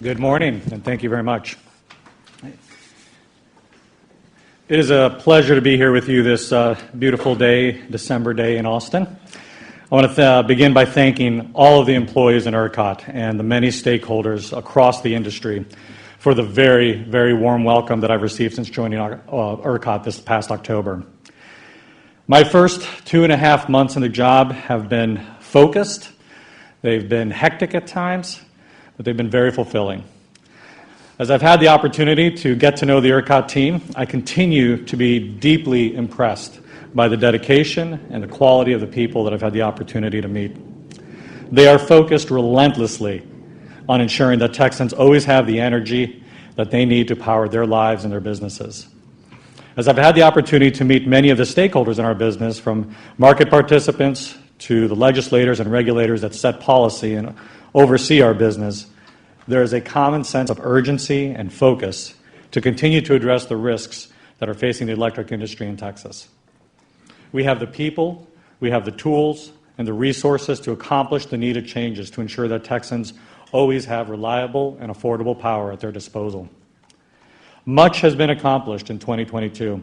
Good morning, and thank you very much. It is a pleasure to be here with you this beautiful day, December day in Austin. I want to begin by thanking all of the employees in ERCOT and the many stakeholders across the industry for the very, very warm welcome that I've received since joining ERCOT this past October. My first 2.5 months in the job have been focused. They've been hectic at times, but they've been very fulfilling. As I've had the opportunity to get to know the ERCOT team, I continue to be deeply impressed by the dedication and the quality of the people that I've had the opportunity to meet. They are focused relentlessly on ensuring that Texans always have the energy that they need to power their lives and their businesses. As I've had the opportunity to meet many of the stakeholders in our business, from market participants to the legislators and regulators that set policy and oversee our business, there is a common sense of urgency and focus to continue to address the risks that are facing the electric industry in Texas. We have the people, we have the tools, and the resources to accomplish the needed changes to ensure that Texans always have reliable and affordable power at their disposal. Much has been accomplished in 2022,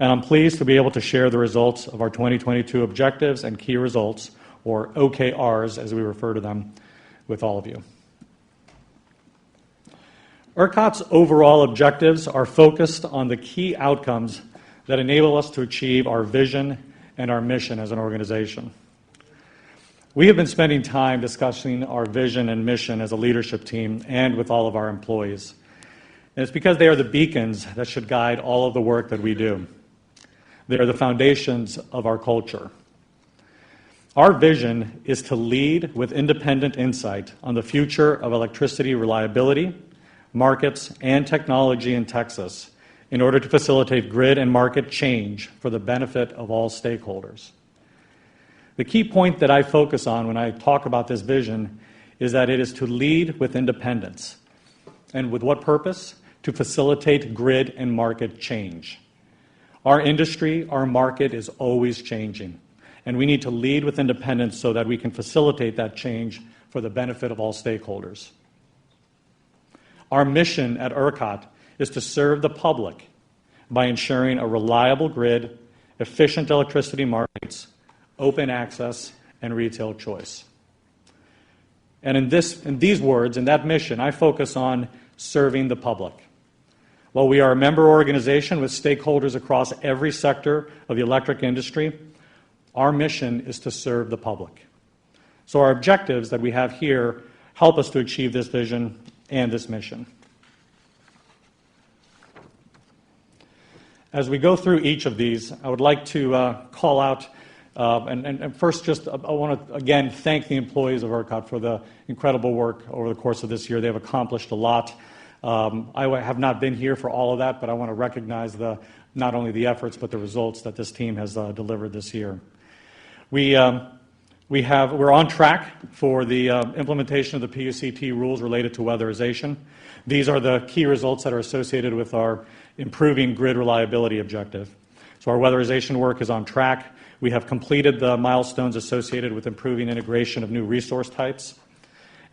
and I'm pleased to be able to share the results of our 2022 objectives and key results, or OKRs as we refer to them, with all of you. ERCOT's overall objectives are focused on the key outcomes that enable us to achieve our vision and our mission as an organization. We have been spending time discussing our vision and mission as a leadership team and with all of our employees. And it's because they are the beacons that should guide all of the work that we do. They are the foundations of our culture. Our vision is to lead with independent insight on the future of electricity reliability, markets, and technology in Texas in order to facilitate grid and market change for the benefit of all stakeholders. The key point that I focus on when I talk about this vision is that it is to lead with independence. And with what purpose? To facilitate grid and market change. Our industry, our market is always changing, and we need to lead with independence so that we can facilitate that change for the benefit of all stakeholders. Our mission at ERCOT is to serve the public by ensuring a reliable grid, efficient electricity markets, open access, and retail choice. And in these words, in that mission, I focus on serving the public. While we are a member organization with stakeholders across every sector of the electric industry, our mission is to serve the public. So our objectives that we have here help us to achieve this vision and this mission. As we go through each of these, I would like to call out, and first I want to again thank the employees of ERCOT for the incredible work over the course of this year. They have accomplished a lot. I have not been here for all of that, but I want to recognize not only the efforts but the results that this team has delivered this year. We're on track for the implementation of the PUCT rules related to weatherization. These are the key results that are associated with our improving grid reliability objective. So our weatherization work is on track. We have completed the milestones associated with improving integration of new resource types.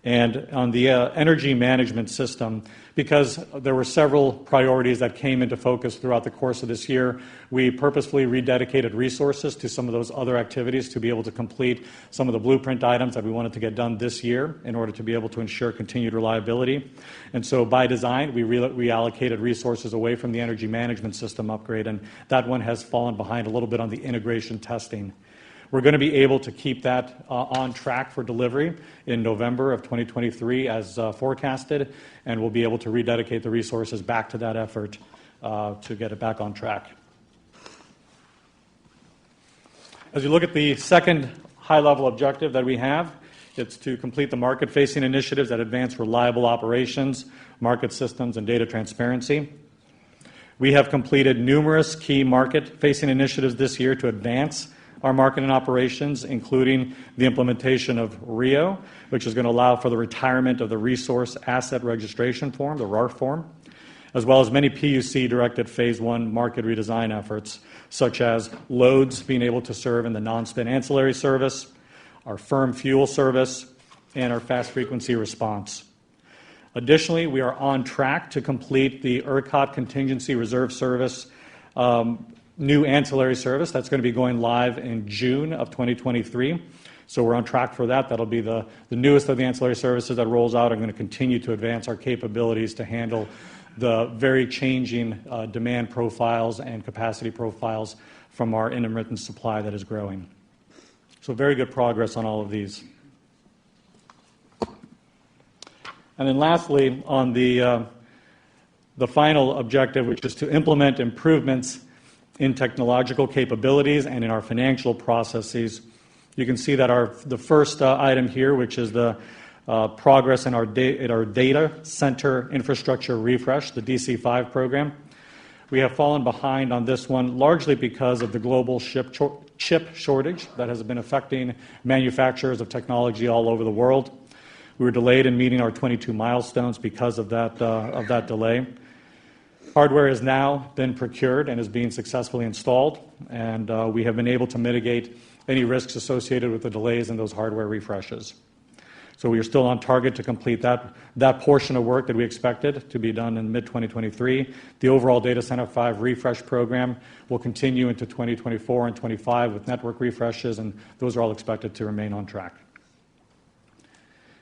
And on the energy management system, because there were several priorities that came into focus throughout the course of this year, we purposefully rededicated resources to some of those other activities to be able to complete some of the blueprint items that we wanted to get done this year in order to be able to ensure continued reliability. And so by design, we reallocated resources away from the energy management system upgrade, and that one has fallen behind a little bit on the integration testing. We're going to be able to keep that on track for delivery in November of 2023 as forecasted, and we'll be able to rededicate the resources back to that effort to get it back on track. As you look at the second high-level objective that we have, it's to complete the market-facing initiatives that advance reliable operations, market systems, and data transparency. We have completed numerous key market-facing initiatives this year to advance our market and operations, including the implementation of RIO, which is going to allow for the retirement of the Resource Asset Registration Form, the RARF form, as well as many PUC-directed Phase 1 market redesign efforts, such as loads being able to serve in the non-spin ancillary service, our firm fuel service, and our fast frequency response. Additionally, we are on track to complete the ERCOT Contingency Reserve Service new ancillary service that's going to be going live in June of 2023. So we're on track for that. That'll be the newest of the ancillary services that rolls out. I'm going to continue to advance our capabilities to handle the very changing demand profiles and capacity profiles from our intermittent supply that is growing. So very good progress on all of these. And then lastly, on the final objective, which is to implement improvements in technological capabilities and in our financial processes. You can see that the first item here, which is the progress in our data center infrastructure refresh, the DC5 program. We have fallen behind on this one largely because of the global chip shortage that has been affecting manufacturers of technology all over the world. We were delayed in meeting our 22 milestones because of that delay. Hardware has now been procured and is being successfully installed, and we have been able to mitigate any risks associated with the delays in those hardware refreshes. So we are still on target to complete that portion of work that we expected to be done in mid-2023. The overall Data Center 5 refresh program will continue into 2024 and 25 with network refreshes, and those are all expected to remain on track.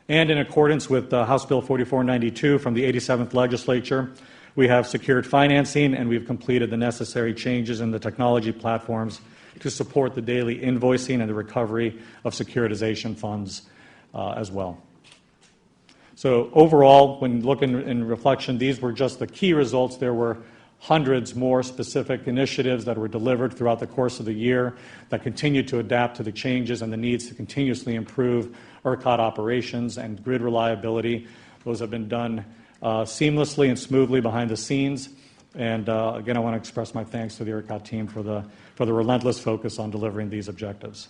And in accordance with House Bill 4492 from the 87th Legislature, we have secured financing and we've completed the necessary changes in the technology platforms to support the daily invoicing and the recovery of securitization funds as well. So overall, when looking in reflection, these were just the key results. There were hundreds more specific initiatives that were delivered throughout the course of the year that continue to adapt to the changes and the needs to continuously improve ERCOT operations and grid reliability. Those have been done seamlessly and smoothly behind the scenes. And again, I want to express my thanks to the ERCOT team for the relentless focus on delivering these objectives.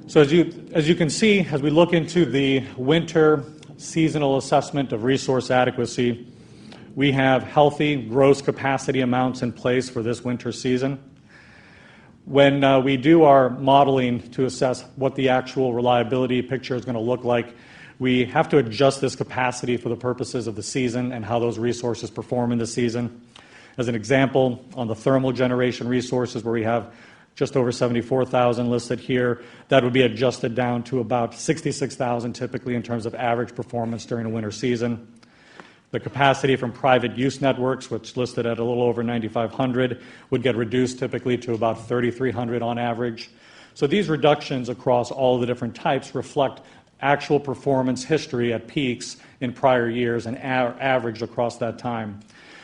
So as you can see, as we look into the winter seasonal assessment of resource adequacy, we have healthy gross capacity amounts in place for this winter season. When we do our modeling to assess what the actual reliability picture is going to look like, we have to adjust this capacity for the purposes of the season and how those resources perform in the season. As an example, on the thermal generation resources where we have just over 74,000 listed here, that would be adjusted down to about 66,000 typically in terms of average performance during a winter season. The capacity from private use networks, which listed at a little over 9,500, would get reduced typically to about 3,300 on average. So these reductions across all of the different types reflect actual performance history at peaks in prior years and averaged across that time.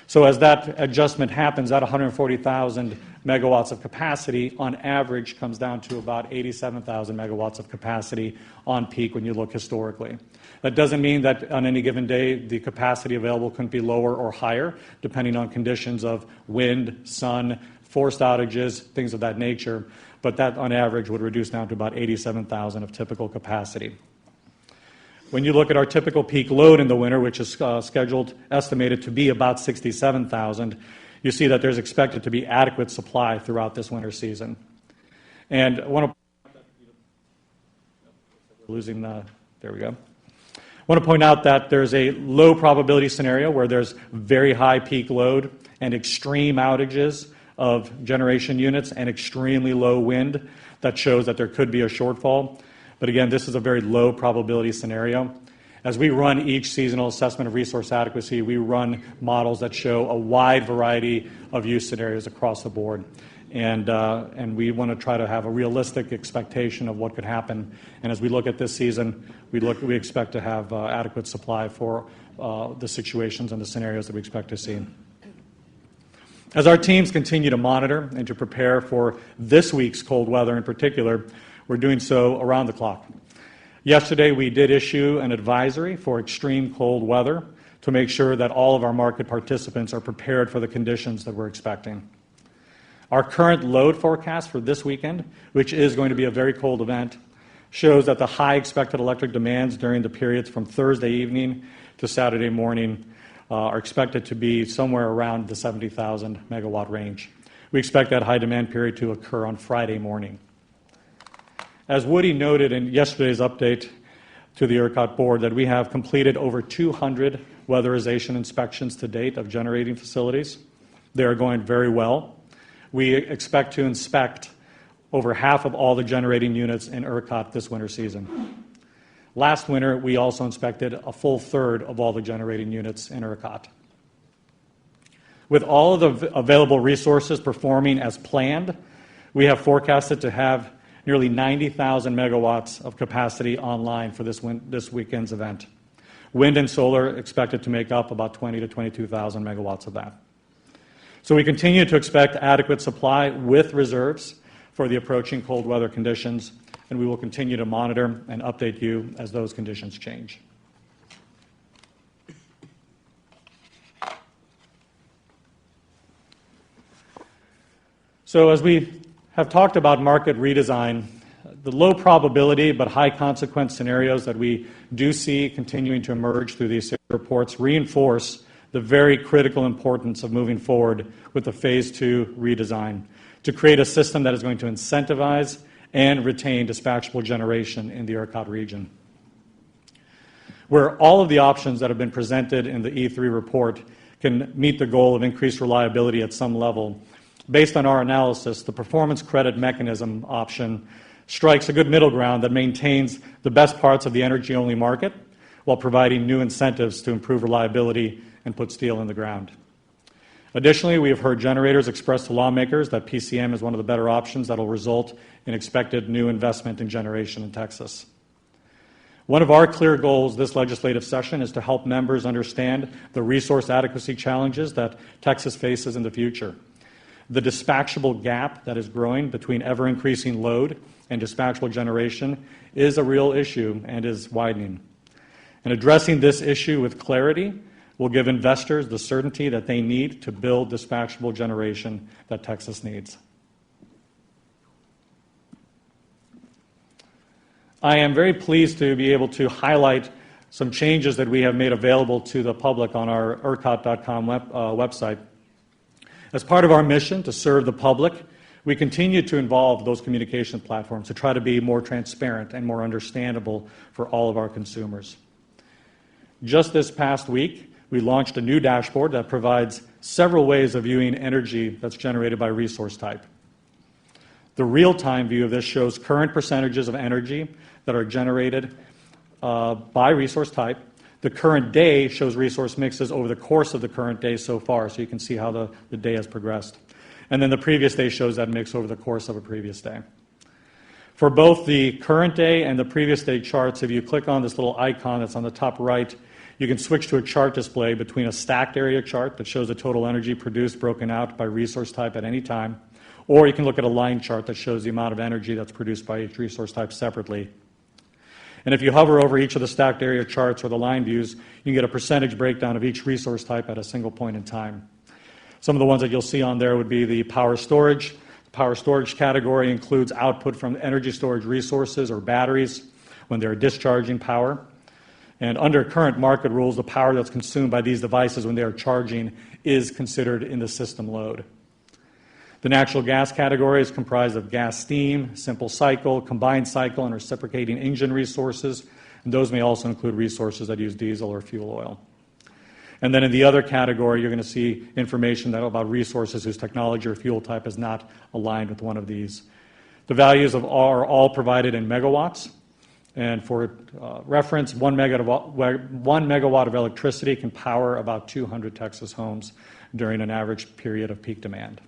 So as that adjustment happens, that 140,000 megawatts of capacity on average comes down to about 87,000 megawatts of capacity on peak when you look historically. That doesn't mean that on any given day the capacity available couldn't be lower or higher, depending on conditions of wind, sun, forced outages, things of that nature, but that on average would reduce down to about 87,000 of typical capacity. When you look at our typical peak load in the winter, which is estimated to be about 67,000, you see that there's expected to be adequate supply throughout this winter season. And I want to point out that there's a low probability scenario where there's very high peak load and extreme outages of generation units and extremely low wind that shows that there could be a shortfall. But again, this is a very low probability scenario. As we run each seasonal assessment of resource adequacy, we run models that show a wide variety of use scenarios across the board. And we want to try to have a realistic expectation of what could happen. And as we look at this season, we expect to have adequate supply for the situations and the scenarios that we expect to see. As our teams continue to monitor and to prepare for this week's cold weather in particular, we're doing so around the clock. Yesterday, we did issue an advisory for extreme cold weather to make sure that all of our market participants are prepared for the conditions that we're expecting. Our current load forecast for this weekend, which is going to be a very cold event, shows that the high expected electric demands during the periods from Thursday evening to Saturday morning are expected to be somewhere around the 70,000 megawatt range. We expect that high demand period to occur on Friday morning. As Woody noted in yesterday's update to the ERCOT board, that we have completed over 200 weatherization inspections to date of generating facilities. They are going very well. We expect to inspect over half of all the generating units in ERCOT this winter season. Last winter, we also inspected a full third of all the generating units in ERCOT. With all of the available resources performing as planned, we have forecasted to have nearly 90,000 megawatts of capacity online for this weekend's event. Wind and solar expected to make up about 20 to 22,000 megawatts of that. So we continue to expect adequate supply with reserves for the approaching cold weather conditions, and we will continue to monitor and update you as those conditions change. So as we have talked about market redesign, the low probability but high consequence scenarios that we do see continuing to emerge through these reports reinforce the very critical importance of moving forward with the Phase 2 redesign to create a system that is going to incentivize and retain dispatchable generation in the ERCOT region. Where all of the options that have been presented in the E3 report can meet the goal of increased reliability at some level, based on our analysis, the performance credit mechanism option strikes a good middle ground that maintains the best parts of the energy-only market while providing new incentives to improve reliability and put steel in the ground. Additionally, we have heard generators express to lawmakers that PCM is one of the better options that will result in expected new investment in generation in Texas. One of our clear goals this legislative session is to help members understand the resource adequacy challenges that Texas faces in the future. The dispatchable gap that is growing between ever-increasing load and dispatchable generation is a real issue and is widening. And addressing this issue with clarity will give investors the certainty that they need to build dispatchable generation that Texas needs. I am very pleased to be able to highlight some changes that we have made available to the public on our ERCOT.com website. As part of our mission to serve the public, we continue to involve those communication platforms to try to be more transparent and more understandable for all of our consumers. Just this past week, we launched a new dashboard that provides several ways of viewing energy that's generated by resource type. The real-time view of this shows current percentages of energy that are generated by resource type. The current day shows resource mixes over the course of the current day so far, so you can see how the day has progressed. And then the previous day shows that mix over the course of a previous day. For both the current day and the previous day charts, if you click on this little icon that's on the top right, you can switch to a chart display between a stacked area chart that shows the total energy produced broken out by resource type at any time, or you can look at a line chart that shows the amount of energy that's produced by each resource type separately. And if you hover over each of the stacked area charts or the line views, you can get a percentage breakdown of each resource type at a single point in time. Some of the ones that you'll see on there would be the power storage. The power storage category includes output from energy storage resources or batteries when they're discharging power. And under current market rules, the power that's consumed by these devices when they are charging is considered in the system load. The natural gas category is comprised of gas steam, simple cycle, combined cycle, and reciprocating engine resources. And those may also include resources that use diesel or fuel oil. And then in the other category, you're going to see information about resources whose technology or fuel type is not aligned with one of these. The values are all provided in megawatts. And for reference, 1 megawatt of electricity can power about 200 Texas homes during an average period of peak demand.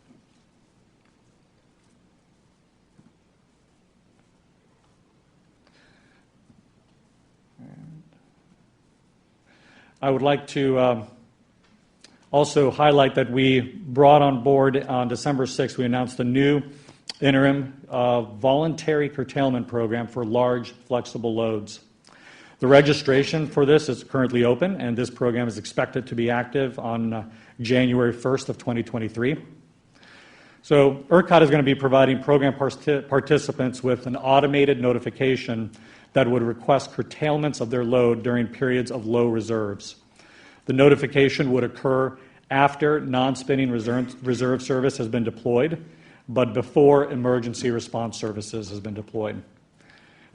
I would like to also highlight that we brought on board on December 6th, we announced a new interim voluntary curtailment program for large flexible loads. The registration for this is currently open, and this program is expected to be active on January 1st of 2023. So ERCOT is going to be providing program participants with an automated notification that would request curtailments of their load during periods of low reserves. The notification would occur after non-spinning reserve service has been deployed, but before emergency response services has been deployed.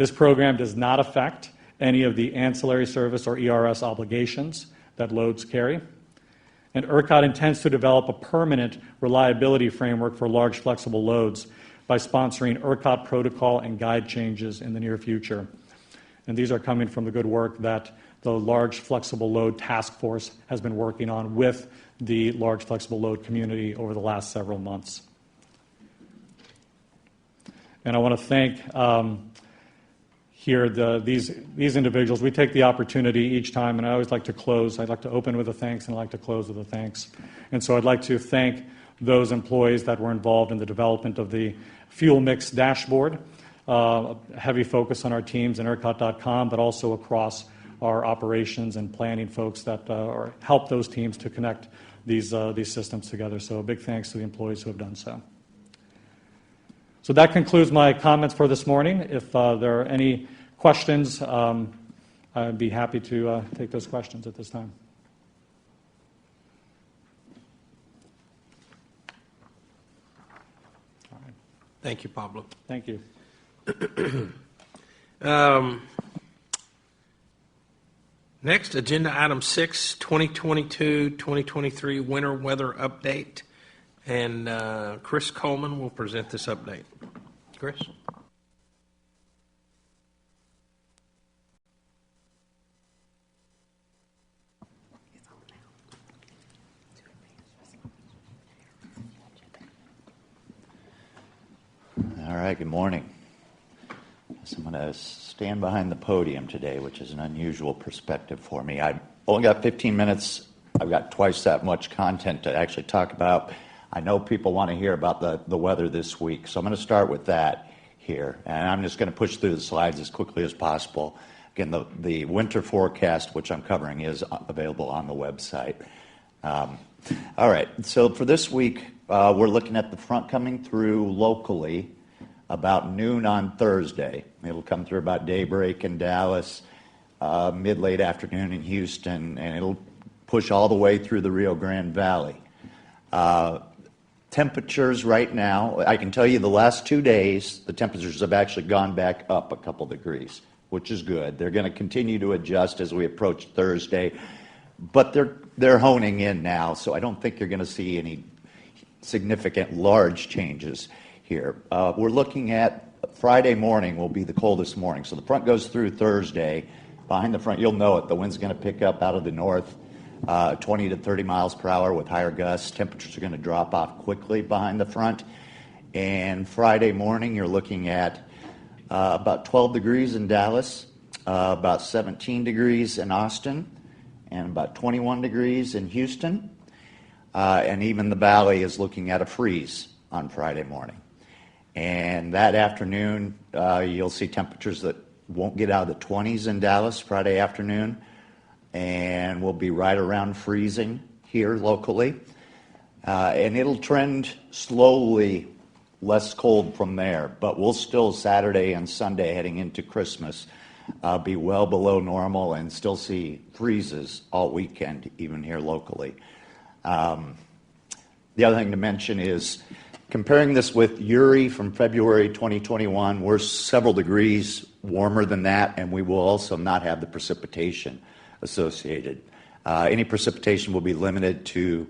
This program does not affect any of the ancillary service or ERS obligations that loads carry. And ERCOT intends to develop a permanent reliability framework for large flexible loads by sponsoring ERCOT protocol and guide changes in the near future. And these are coming from the good work that the Large Flexible Load Task Force has been working on with the large flexible load community over the last several months. And I want to thank these individuals. We take the opportunity each time, and I always like to close. I'd like to open with a thanks, and I'd like to close with a thanks. And so I'd like to thank those employees that were involved in the development of the fuel mix dashboard, a heavy focus on our teams and ERCOT.com, but also across our operations and planning folks that help those teams to connect these systems together. So a big thanks to the employees who have done so. So that concludes my comments for this morning. If there are any questions, I'd be happy to take those questions at this time. All right. Thank you, Pablo. Thank you. Next, agenda item 6, 2022-2023 winter weather update. And Chris Coleman will present this update. Chris? All right, good morning. So I'm going to stand behind the podium today, which is an unusual perspective for me. I've only got 15 minutes. I've got twice that much content to actually talk about. I know people want to hear about the weather this week, so I'm going to start with that here. And I'm just going to push through the slides as quickly as possible. Again, the winter forecast, which I'm covering, is available on the website. All right, so for this week, we're looking at the front coming through locally about noon on Thursday. It'll come through about daybreak in Dallas, mid-late afternoon in Houston, and it'll push all the way through the Rio Grande Valley. Temperatures right now, I can tell you the last 2 days, the temperatures have actually gone back up a couple degrees, which is good. They're going to continue to adjust as we approach Thursday, but they're honing in now, so I don't think you're going to see any significant large changes here. We're looking at Friday morning will be the coldest morning. So the front goes through Thursday. Behind the front, you'll know it. The wind's going to pick up out of the north, 20 to 30 miles per hour with higher gusts. Temperatures are going to drop off quickly behind the front. And Friday morning, you're looking at about 12 degrees in Dallas, about 17 degrees in Austin, and about 21 degrees in Houston. And even the Valley is looking at a freeze on Friday morning. And that afternoon, you'll see temperatures that won't get out of the 20s in Dallas Friday afternoon, and we'll be right around freezing here locally. And it'll trend slowly less cold from there, but we'll still Saturday and Sunday heading into Christmas be well below normal and still see freezes all weekend, even here locally. The other thing to mention is comparing this with Uri from February 2021, we're several degrees warmer than that, and we will also not have the precipitation associated. Any precipitation will be limited to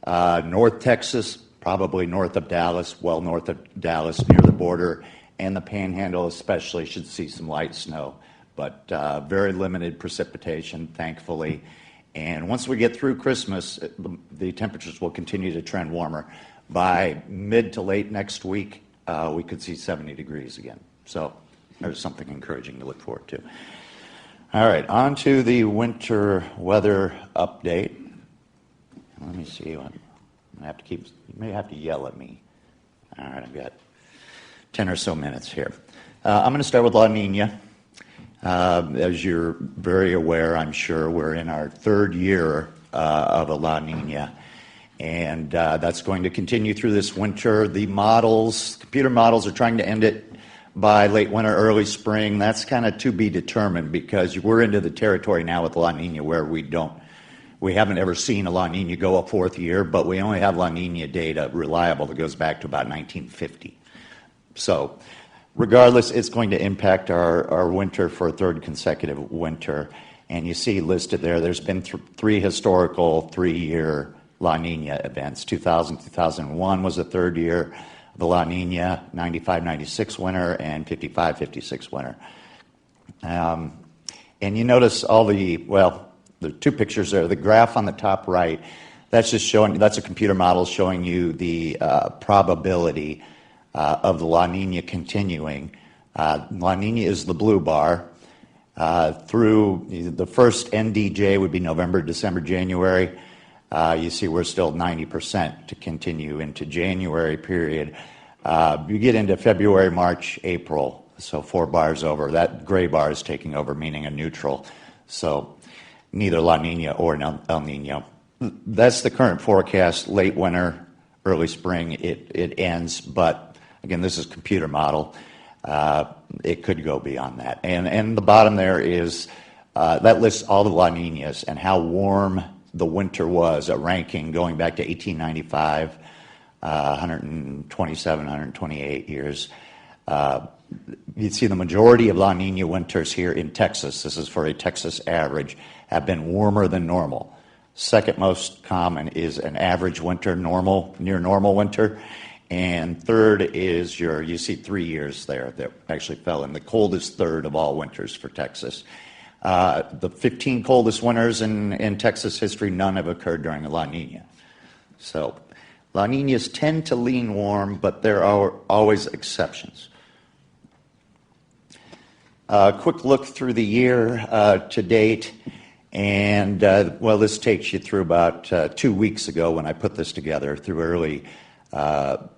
North Texas, probably north of Dallas, well north of Dallas, near the border, and the Panhandle especially should see some light snow, but very limited precipitation, thankfully. And once we get through Christmas, the temperatures will continue to trend warmer. By mid to late next week, we could see 70 degrees again. So there's something encouraging to look forward to. All right, on to the winter weather update. Let me see. I'm gonna have to you may have to yell at me. All right, I've got 10 or so minutes here. I'm going to start with La Nina. As you're very aware, I'm sure, we're in our third year of a La Nina. And that's going to continue through this winter. The computer models are trying to end it by late winter, early spring. That's kind of to be determined because we're into the territory now with La Nina where we haven't ever seen a La Nina go a fourth year, but we only have La Nina data reliable that goes back to about 1950. So Regardless, it's going to impact our winter for a third consecutive winter. And you see listed there's been three historical three-year La Nina events. 2000, 2001 was the third year of the La Nina, 95, 96 winter, and 55, 56 winter. And you notice the two pictures there. The graph on the top right, that's just showing, that's a computer model showing you the probability of the La Nina continuing. La Nina is the blue bar. Through the first NDJ would be November, December, January. You see we're still 90% to continue into January period. You get into February, March, April, so 4 bars over. That gray bar is taking over, meaning a neutral. So neither La Nina or El Nino. That's the current forecast, late winter, early spring, it ends, but again, this is computer model. It could go beyond that. And the bottom there is, that lists all the La Ninas and how warm the winter was, a ranking going back to 1895, 127, 128 years. You see the majority of La Nina winters here in Texas, this is for a Texas average, have been warmer than normal. Second most common is an average winter, near normal winter. And third is you see 3 years there that actually fell in the coldest third of all winters for Texas. The 15 coldest winters in Texas history, none have occurred during a La Nina. So La Ninas tend to lean warm, but there are always exceptions. Quick look through the year to date. And, this takes you through about 2 weeks ago when I put this together, through early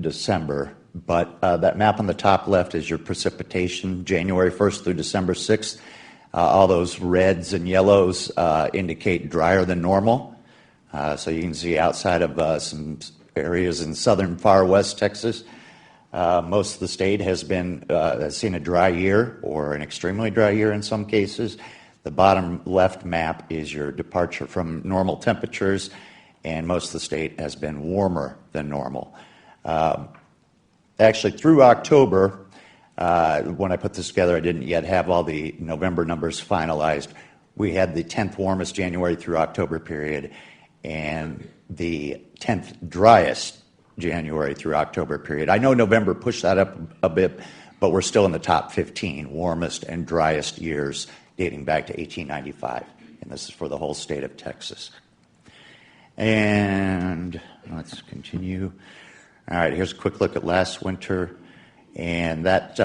December. But that map on the top left is your precipitation, January 1st through December 6th. All those reds and yellows indicate drier than normal. So you can see outside of some areas in southern far west Texas, most of the state has seen a dry year or an extremely dry year in some cases. The bottom left map is your departure from normal temperatures, and most of the state has been warmer than normal. Actually, through October, when I put this together, I didn't yet have all the November numbers finalized. We had the 10th warmest January through October period, and the 10th driest January through October period. I know November pushed that up a bit, but we're still in the top 15 warmest and driest years dating back to 1895, and this is for the whole state of Texas. And let's continue. All right, here's a quick look at last winter, and that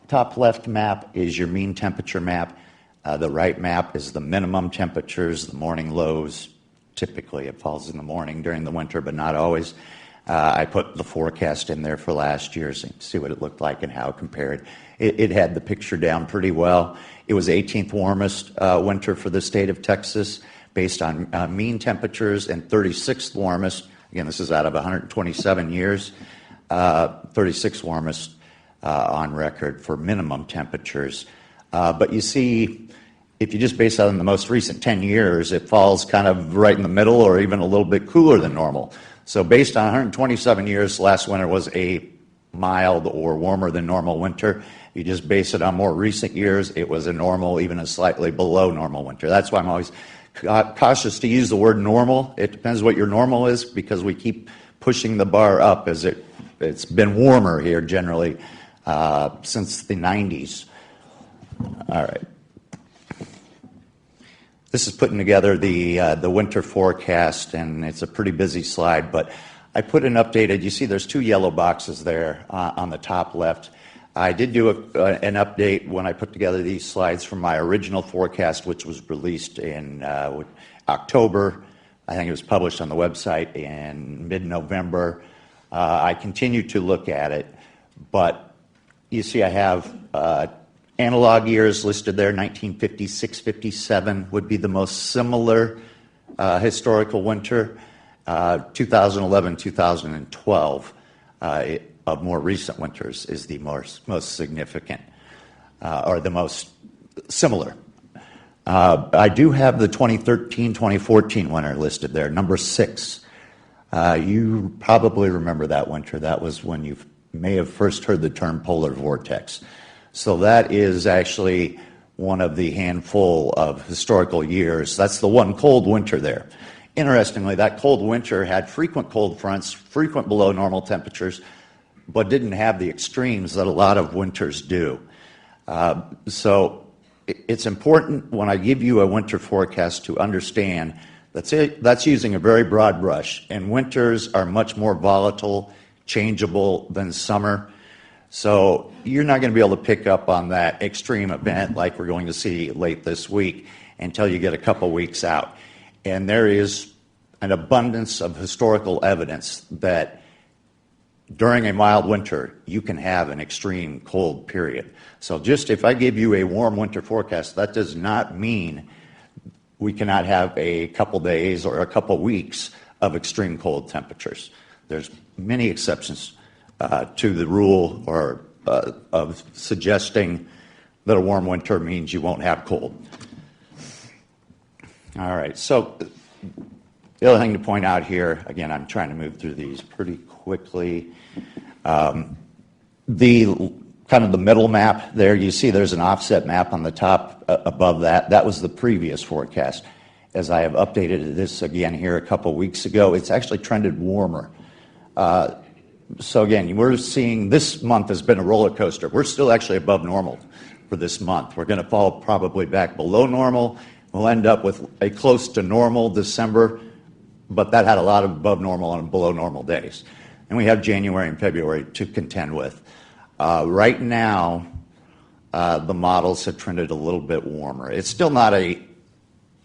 top left map is your mean temperature map. The right map is the minimum temperatures, the morning lows. Typically, it falls in the morning during the winter, but not always. I put the forecast in there for last year so you can see what it looked like and how it compared. It had the picture down pretty well. It was 18th warmest winter for the state of Texas based on mean temperatures, and 36th warmest. Again, this is out of 127 years. 36th warmest on record for minimum temperatures. But you see, if you just base it on the most recent 10 years, it falls kind of right in the middle or even a little bit cooler than normal. So based on 127 years, last winter was a mild or warmer than normal winter. You just base it on more recent years, it was a normal, even a slightly below normal winter. That's why I'm always cautious to use the word normal. It depends what your normal is, because we keep pushing the bar up as it's been warmer here generally since the 90s. All right. This is putting together the winter forecast, and it's a pretty busy slide, but I put an updated, you see there's 2 yellow boxes there on the top left. I did do an update when I put together these slides from my original forecast, which was released in October. I think it was published on the website in mid-November. I continue to look at it, but you see I have analog years listed there. 1956, 57 would be the most similar historical winter. 2011, 2012 of more recent winters is the most significant or the most similar. I do have the 2013, 2014 winter listed there, number 6. You probably remember that winter. That was when you may have first heard the term polar vortex. So that is actually one of the handful of historical years. That's the one cold winter there. Interestingly, that cold winter had frequent cold fronts, frequent below normal temperatures, but didn't have the extremes that a lot of winters do. So it's important when I give you a winter forecast to understand that's using a very broad brush, and winters are much more volatile, changeable than summer. So you're not going to be able to pick up on that extreme event like we're going to see late this week until you get a couple weeks out. And there is an abundance of historical evidence that during a mild winter, you can have an extreme cold period. So just if I give you a warm winter forecast, that does not mean we cannot have a couple days or a couple weeks of extreme cold temperatures. There's many exceptions to the rule or of suggesting that a warm winter means you won't have cold. All right, so the other thing to point out here, again, I'm trying to move through these pretty quickly. The kind of the middle map there, you see there's an offset map on the top above that. That was the previous forecast. As I have updated this again here a couple weeks ago, it's actually trended warmer. So again, we're seeing this month has been a roller coaster. We're still actually above normal for this month. We're going to fall probably back below normal. We'll end up with a close to normal December, but that had a lot of above normal and below normal days. And we have January and February to contend with. Right now, the models have trended a little bit warmer. It's still not a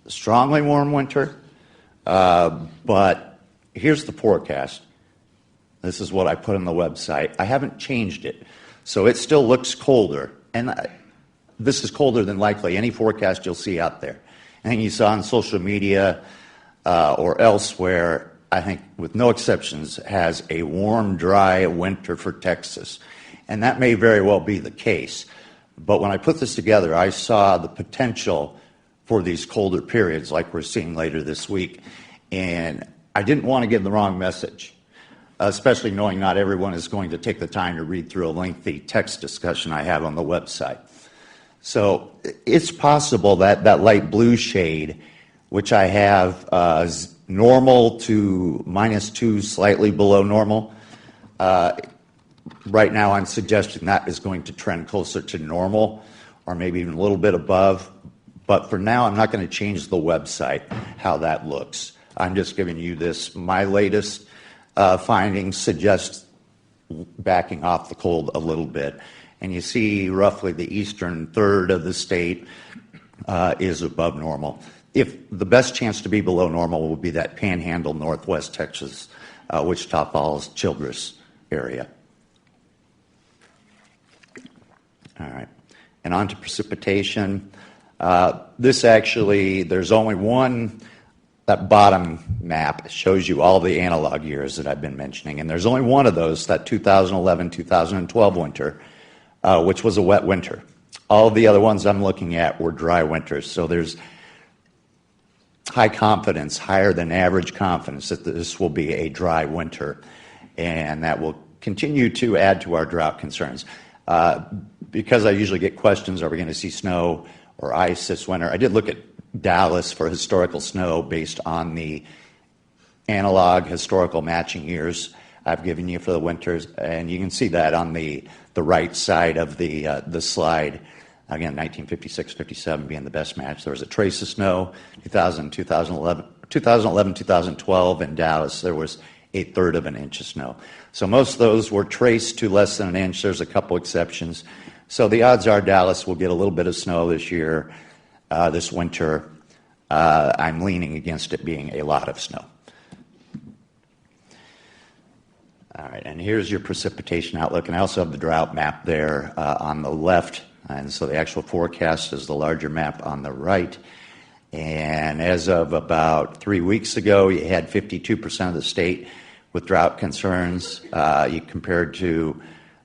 strongly warm winter, but here's the forecast. This is what I put on the website. I haven't changed it, so it still looks colder. And this is colder than likely any forecast you'll see out there. And you saw on social media or elsewhere, I think with no exceptions, has a warm, dry winter for Texas. And that may very well be the case. But when I put this together, I saw the potential for these colder periods like we're seeing later this week. And I didn't want to give the wrong message, especially knowing not everyone is going to take the time to read through a lengthy text discussion I have on the website. So it's possible that that light blue shade, which I have normal to -2, slightly below normal, right now I'm suggesting that is going to trend closer to normal or maybe even a little bit above. But for now, I'm not going to change the website, how that looks. I'm just giving you this. My latest findings suggest backing off the cold a little bit. And you see roughly the eastern third of the state is above normal. If the best chance to be below normal will be that panhandle northwest Texas, Wichita Falls, Childress area. All right. And on to precipitation. This actually, there's only one, that bottom map shows you all the analog years that I've been mentioning, and there's only one of those, that 2011-2012 winter, which was a wet winter. All the other ones I'm looking at were dry winters, so there's high confidence, higher than average confidence that this will be a dry winter, and that will continue to add to our drought concerns. Because I usually get questions, are we going to see snow or ice this winter? I did look at Dallas for historical snow based on the analog historical matching years I've given you for the winters, and you can see that on the right side of the slide. Again, 1956-57 being the best match. There was a trace of snow. 2011-2012 in Dallas, there was 1/3 of an inch of snow. So most of those were traced to less than an inch. There's a couple exceptions. So the odds are Dallas will get a little bit of snow this year, this winter. I'm leaning against it being a lot of snow. All right, and here's your precipitation outlook, and I also have the drought map there on the left, and so the actual forecast is the larger map on the right. And as of about 3 weeks ago, you had 52% of the state with drought concerns. You compared to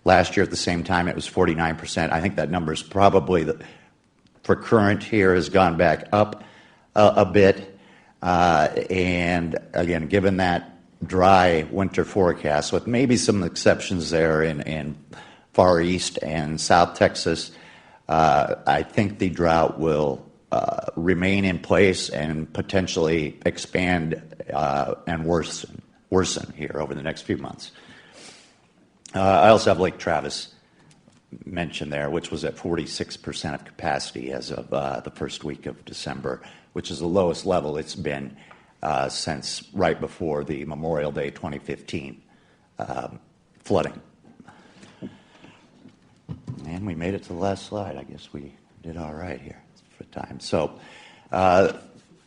last year at the same time, it was 49%. I think that number is probably, for current here, has gone back up a bit. And again, given that dry winter forecast, with maybe some exceptions there in Far East and South Texas. I think the drought will remain in place and potentially expand and worsen here over the next few months. I also have Lake Travis mentioned there, which was at 46% of capacity as of the first week of December, which is the lowest level it's been since right before the Memorial Day 2015 flooding. And we made it to the last slide. I guess we did all right here for time. So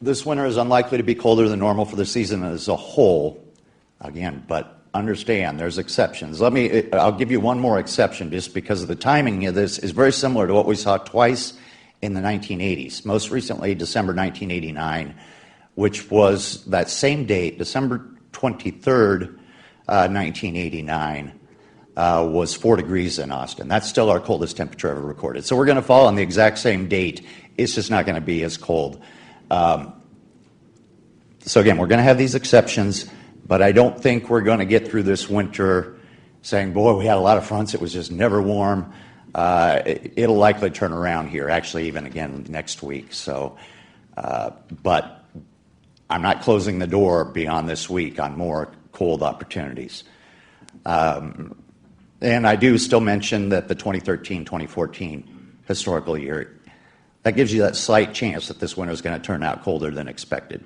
this winter is unlikely to be colder than normal for the season as a whole, again, but understand there's exceptions. I'll give you one more exception just because of the timing of this is very similar to what we saw twice in the 1980s. Most recently, December 1989, which was that same date, December 23rd, 1989, was 4 degrees in Austin. That's still our coldest temperature ever recorded. So we're going to fall on the exact same date. It's just not going to be as cold. So again, we're going to have these exceptions, but I don't think we're going to get through this winter saying, boy, we had a lot of fronts. It was just never warm. It'll likely turn around here, actually, even again next week. So, but I'm not closing the door beyond this week on more cold opportunities. And I do still mention that the 2013-2014 historical year, that gives you that slight chance that this winter is going to turn out colder than expected.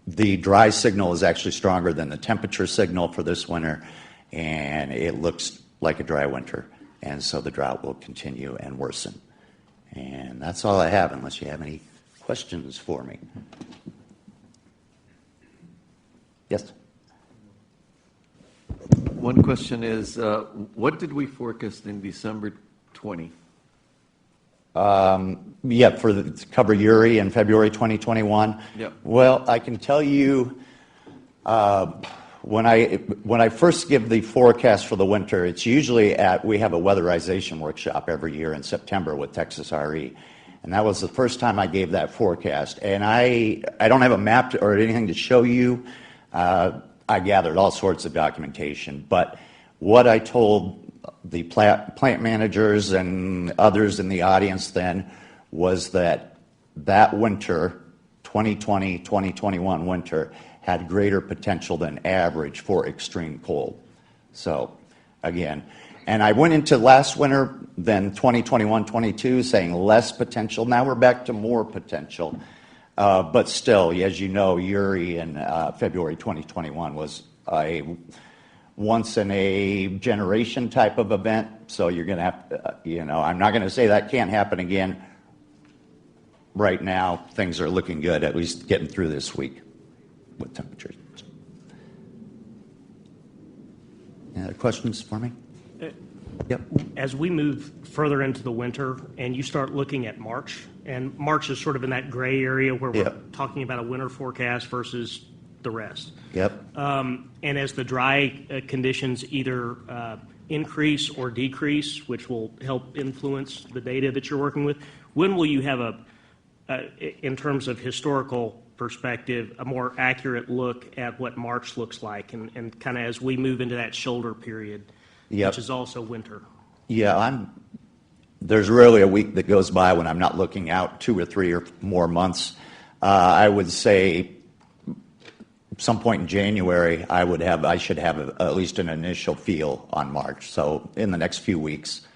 The dry signal is actually stronger than the temperature signal for this winter, and it looks like a dry winter. And so the drought will continue and worsen. And that's all I have, unless you have any questions for me. Yes? One question is, what did we forecast in December 20? Yeah, to cover Uri in February 2021. Yep. Well, I can tell you, when I first give the forecast for the winter, it's usually we have a weatherization workshop every year in September with Texas RE, and that was the first time I gave that forecast. And I don't have a map or anything to show you. I gathered all sorts of documentation, but what I told the plant managers and others in the audience then was that winter, 2020, 2021 winter, had greater potential than average for extreme cold. So, again, and I went into last winter, then 2021-22, saying less potential. Now we're back to more potential. But still, as you know, Uri in February 2021 was a once-in-a-generation type of event. So you're going to have to, I'm not going to say that can't happen again. Right now, things are looking good, at least getting through this week with temperatures. Any other questions for me? Yep. As we move further into the winter and you start looking at March, and March is sort of in that gray area where we're talking about a winter forecast versus the rest. Yep. And as the dry conditions either increase or decrease, which will help influence the data that you're working with, when will you have in terms of historical perspective, a more accurate look at what March looks like and kind of as we move into that shoulder period, which is also winter? Yeah, there's rarely a week that goes by when I'm not looking out 2 or 3 or more months. I would say some point in January, I should have at least an initial feel on March. So in the next few weeks,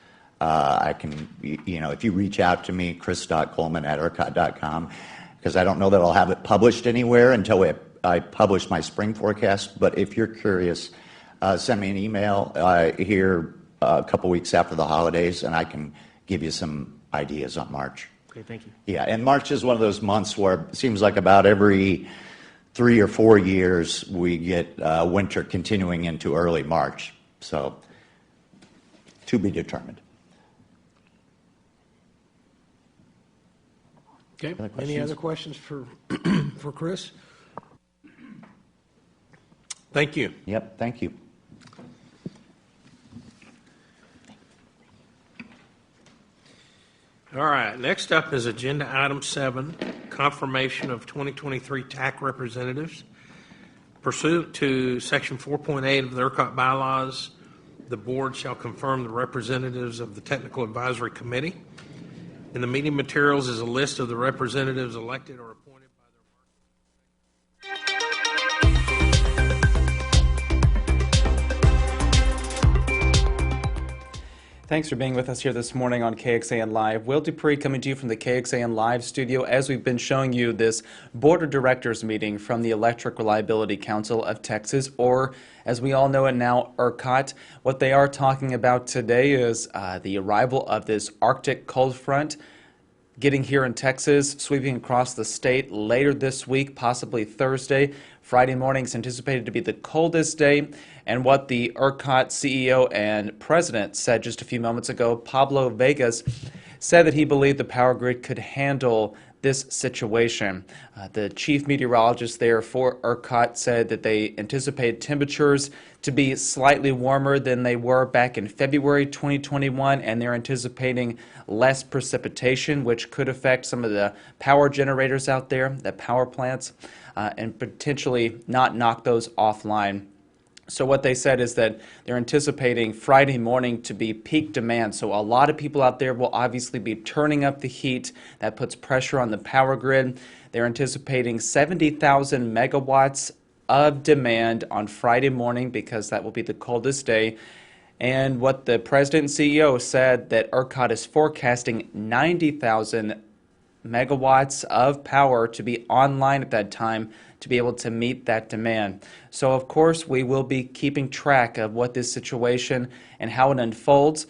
I can, if you reach out to me, chris.coleman@ERCOT.com, because I don't know that I'll have it published anywhere until I publish my spring forecast. But if you're curious, send me an email here a couple weeks after the holidays, and I can give you some ideas on March. Okay, thank you. Yeah, and March is one of those months where it seems like about every 3 or 4 years we get winter continuing into early March. So, to be determined. Okay. Any other questions for Chris? Thank you. Yep, thank you. All right. Next up is Agenda Item 7, confirmation of 2023 TAC representatives. Pursuant to Section 4.8 of the ERCOT bylaws, the board shall confirm the representatives of the Technical Advisory Committee. In the meeting materials is a list of the representatives elected or appointed by Thanks for being with us here this morning on KXAN Live. Will Dupree coming to you from the KXAN Live studio as we've been showing you this Board of Directors meeting from the Electric Reliability Council of Texas, or as we all know it now, ERCOT. What they are talking about today is the arrival of this Arctic cold front getting here in Texas, sweeping across the state later this week, possibly Thursday. Friday morning is anticipated to be the coldest day. And what the ERCOT CEO and president said just a few moments ago, Pablo Vegas, said that he believed the power grid could handle this situation. The chief meteorologist there for ERCOT said that they anticipate temperatures to be slightly warmer than they were back in February 2021, and they're anticipating less precipitation, which could affect some of the power generators out there, the power plants, and potentially not knock those offline. So what they said is that they're anticipating Friday morning to be peak demand. So a lot of people out there will obviously be turning up the heat. That puts pressure on the power grid. They're anticipating 70,000 megawatts of demand on Friday morning because that will be the coldest day. And what the president and CEO said that ERCOT is forecasting 90,000 megawatts of power to be online at that time to be able to meet that demand. So of course we will be keeping track of what this situation and how it unfolds.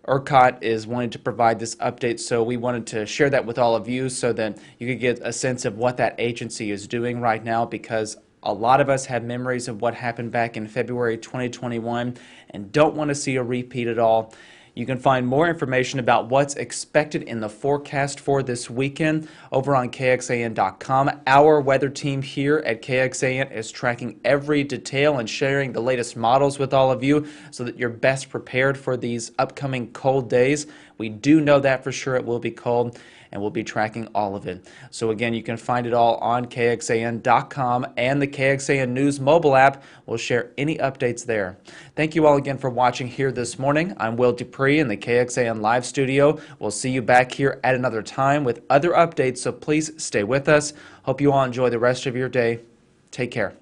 ERCOT is wanting to provide this update, so we wanted to share that with all of you so that you could get a sense of what that agency is doing right now, because a lot of us have memories of what happened back in February 2021 and don't want to see a repeat at all. You can find more information about what's expected in the forecast for this weekend over on KXAN.com. Our weather team here at KXAN is tracking every detail and sharing the latest models with all of you so that you're best prepared for these upcoming cold days. We do know that for sure it will be cold, and we'll be tracking all of it. So again, you can find it all on KXAN.com, and the KXAN News mobile app will share any updates there. Thank you all again for watching here this morning. I'm Will Dupree in the KXAN Live studio. We'll see you back here at another time with other updates, so please stay with us. Hope you all enjoy the rest of your day. Take care.